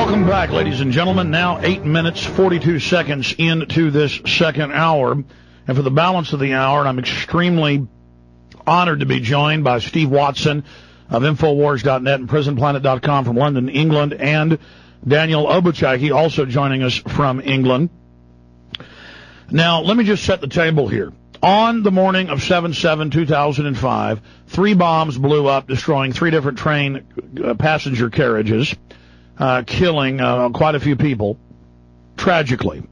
Welcome back, ladies and gentlemen. Now 8 minutes, 42 seconds into this second hour. And for the balance of the hour, I'm extremely honored to be joined by Steve Watson of Infowars.net and PrisonPlanet.com from London, England, and Daniel Obachike, also joining us from England. Now, let me just set the table here. On the morning of 7/7/2005, 3 bombs blew up, destroying 3 different train passenger carriages, killing quite a few people, tragically.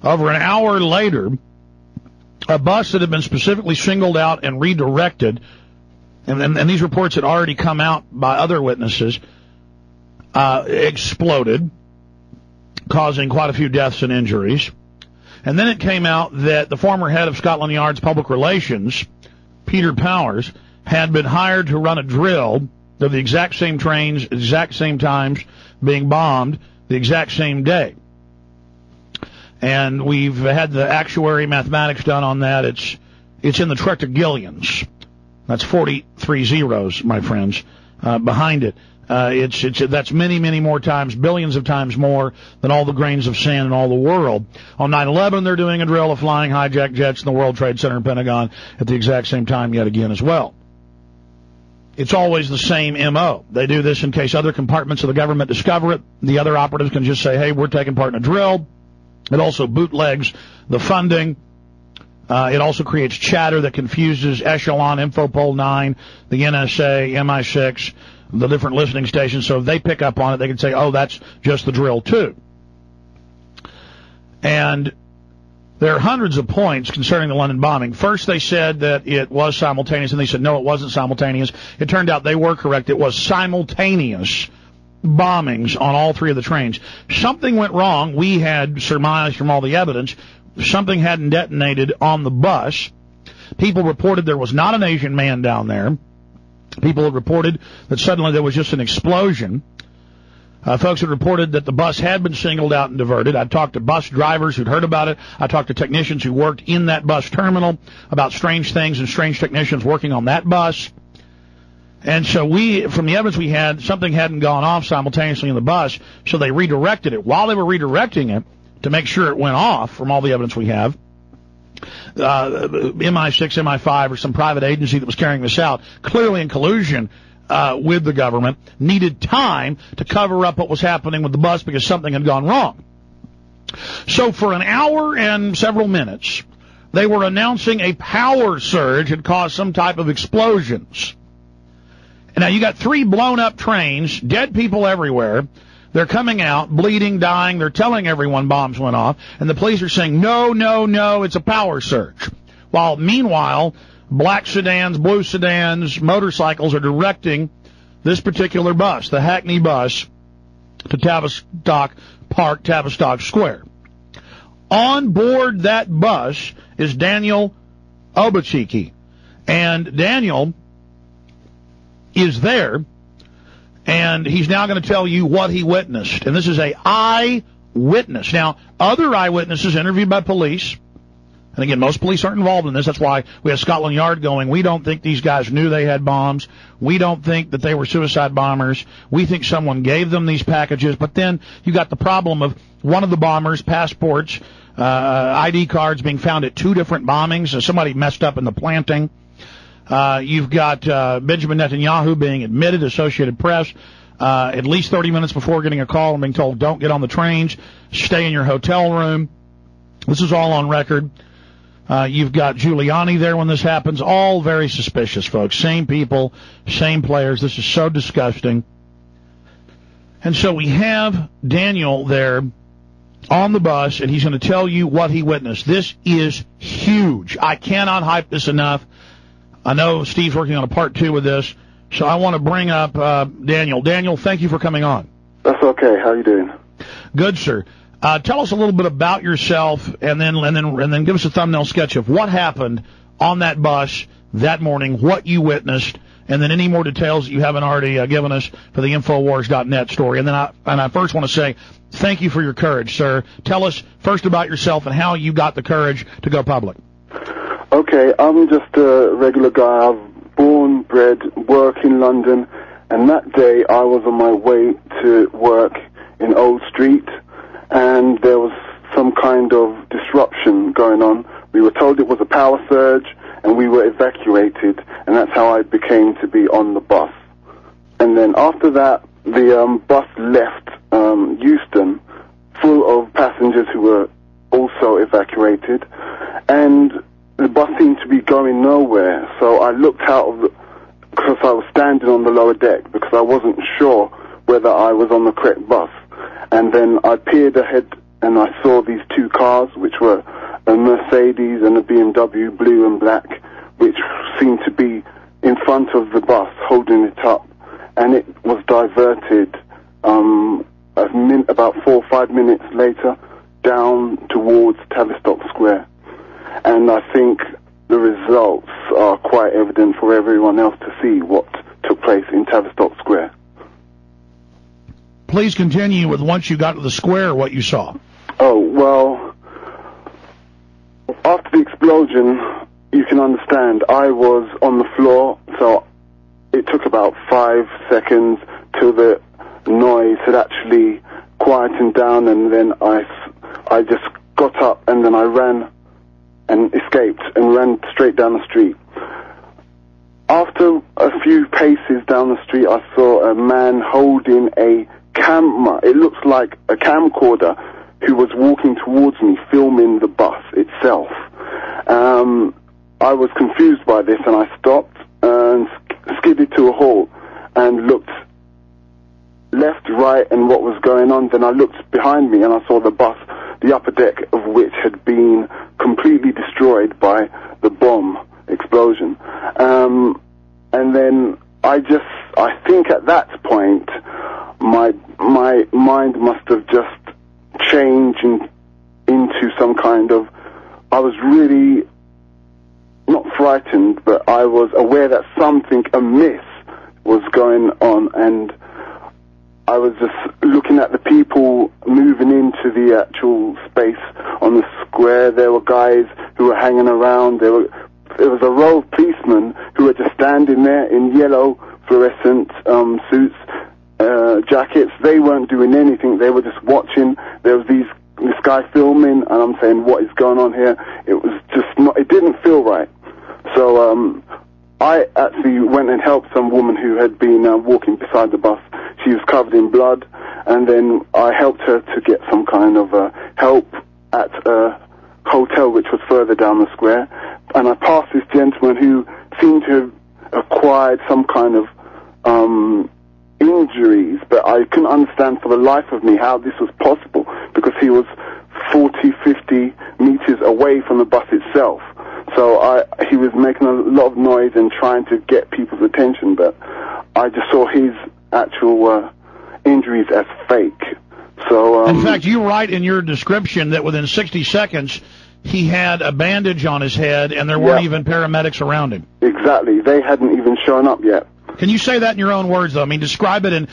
Over an hour later, a bus that had been specifically singled out and redirected, and these reports had already come out by other witnesses, exploded, causing quite a few deaths and injuries. And then it came out that the former head of Scotland Yard's public relations, Peter Powers, had been hired to run a drill of the exact same trains, exact same times, being bombed the exact same day. And we've had the actuary mathematics done on that. It's in the trillions. That's 43 zeros, my friends, behind it. That's many, many more times, billions of times more than all the grains of sand in all the world. On 9/11, they're doing a drill of flying hijacked jets in the World Trade Center and Pentagon at the exact same time yet again as well. It's always the same MO. They do this in case other compartments of the government discover it. The other operatives can just say, hey, we're taking part in a drill. It also bootlegs the funding. It also creates chatter that confuses Echelon, Infopol 9, the NSA, MI6, the different listening stations. So if they pick up on it, they can say, oh, that's just the drill too. And there are hundreds of points concerning the London bombing. First, they said that it was simultaneous, and they said, no, it wasn't simultaneous. It turned out they were correct. It was simultaneous bombings on all 3 of the trains. Something went wrong. We had surmised from all the evidence something hadn't detonated on the bus. People reported there was not an Asian man down there. People had reported that suddenly there was just an explosion. Folks had reported that the bus had been singled out and diverted. I talked to bus drivers who'd heard about it. I talked to technicians who worked in that bus terminal about strange things and strange technicians working on that bus. And so from the evidence we had, something hadn't gone off simultaneously in the bus, so they redirected it. While they were redirecting it, to make sure it went off, from all the evidence we have, MI6, MI5, or some private agency that was carrying this out, clearly in collusion with the government, needed time to cover up what was happening with the bus because something had gone wrong. So for an hour and several minutes, they were announcing a power surge had caused some type of explosions. And now you got 3 blown up trains, dead people everywhere. They're coming out, bleeding, dying. They're telling everyone bombs went off. And the police are saying, no, no, no, it's a power surge. While, meanwhile, black sedans, blue sedans, motorcycles are directing this particular bus, the Hackney bus, to Tavistock Park, Tavistock Square. On board that bus is Daniel Obachike. And Daniel is there. And he's now going to tell you what he witnessed. And this is an eyewitness. Now, other eyewitnesses interviewed by police, and again, most police aren't involved in this. That's why we have Scotland Yard going, we don't think these guys knew they had bombs. We don't think that they were suicide bombers. We think someone gave them these packages. But then you got the problem of one of the bombers' passports, ID cards being found at 2 different bombings. So somebody messed up in the planting. You've got Benjamin Netanyahu being admitted, Associated Press, at least 30 minutes before getting a call and being told, don't get on the trains, stay in your hotel room. This is all on record. You've got Giuliani there when this happens. All very suspicious, folks. Same people, same players. This is so disgusting. And so we have Daniel there on the bus, and he's going to tell you what he witnessed. This is huge. I cannot hype this enough. I know Steve's working on a part 2 with this, so I want to bring up Daniel. Daniel, thank you for coming on. That's okay. How are you doing? Good, sir. Tell us a little bit about yourself, and then give us a thumbnail sketch of what happened on that bus that morning, what you witnessed, and then any more details that you haven't already given us for the Infowars.net story. And then I first want to say thank you for your courage, sir. Tell us first about yourself and how you got the courage to go public. Okay, I'm just a regular guy. I've born, bred, work in London, and that day I was on my way to work in Old Street, and there was some kind of disruption going on. We were told it was a power surge, and we were evacuated, and that's how I became to be on the bus. And then after that, the bus left Euston, full of passengers who were also evacuated, and the bus seemed to be going nowhere. So I looked out of because I was standing on the lower deck, because I wasn't sure whether I was on the correct bus. And then I peered ahead, and I saw these two cars, which were a Mercedes and a BMW, blue and black, which seemed to be in front of the bus, holding it up. And it was diverted about 4 or 5 minutes later down towards Tavistock Square. And I think the results are quite evident for everyone else to see what took place in Tavistock Square. Please continue with once you got to the square, what you saw. Oh, well, after the explosion, you can understand, I was on the floor, so it took about 5 seconds till the noise had actually quietened down, and then I just got up, and then I ran and escaped and ran straight down the street. After a few paces down the street, I saw a man holding a camera. It looks like a camcorder, who was walking towards me, filming the bus itself. I was confused by this, and I stopped and skidded to a halt and looked left, right, and what was going on. Then I looked behind me, and I saw the bus, the upper deck of which had been completely destroyed by the bomb explosion. And then I think at that point, my mind must have just changed into some kind of, I was really not frightened, but I was aware that something amiss was going on, and I was just looking at the people moving into the actual space on the square. There were guys who were hanging around. There was a row of policemen who were just standing there in yellow fluorescent suits, jackets. They weren't doing anything. They were just watching. There was this guy filming, and I'm saying, what is going on here? It was just not, it didn't feel right. So I actually went and helped some woman who had been walking beside the bus. She was covered in blood, and then I helped her to get some kind of help at a hotel which was further down the square. And I passed this gentleman who seemed to have acquired some kind of injuries, but I couldn't understand for the life of me how this was possible, because he was 40, 50 meters away from the bus itself. So he was making a lot of noise and trying to get people's attention, but I just saw his actual injuries as fake. So in fact, you write in your description that within 60 seconds he had a bandage on his head, and there weren't even paramedics around him. Exactly. They hadn't even shown up yet. Can you say that in your own words, though? I mean, describe it in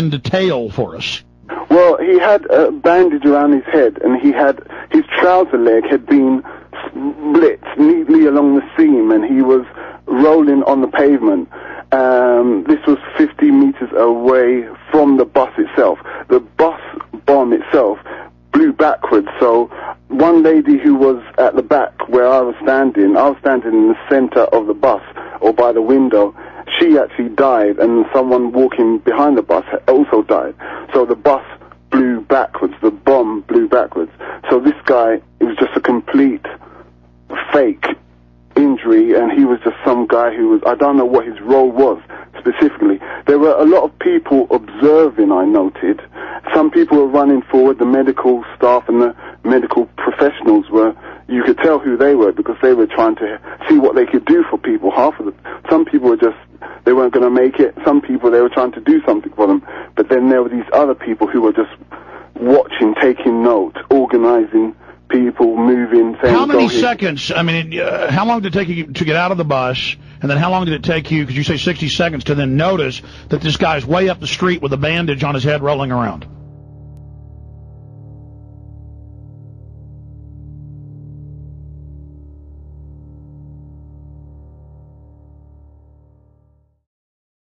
detail for us. Well, he had a bandage around his head, and he had his trouser leg had been split neatly along the seam, and he was rolling on the pavement. This was 50 meters away from the bus itself. The bus bomb itself blew backwards, so one lady who was at the back where I was standing in the center of the bus, or by the window. She actually died, and someone walking behind the bus also died. So the bus blew backwards, the bomb blew backwards. So this guy, it was just a complete fake injury, and he was just some guy who was, I don't know what his role was specifically. There were a lot of people observing, I noted. Some people were running forward, the medical staff and the medical professionals were, you could tell who they were, because they were trying to see what they could do for people. Some people were just, they weren't going to make it. Some people, they were trying to do something for them. But then there were these other people who were just watching, taking note, organizing people, moving, saying, how many seconds, I mean, how long did it take you to get out of the bus, and then how long did it take you, because you say 60 seconds, to then notice that this guy's way up the street with a bandage on his head rolling around?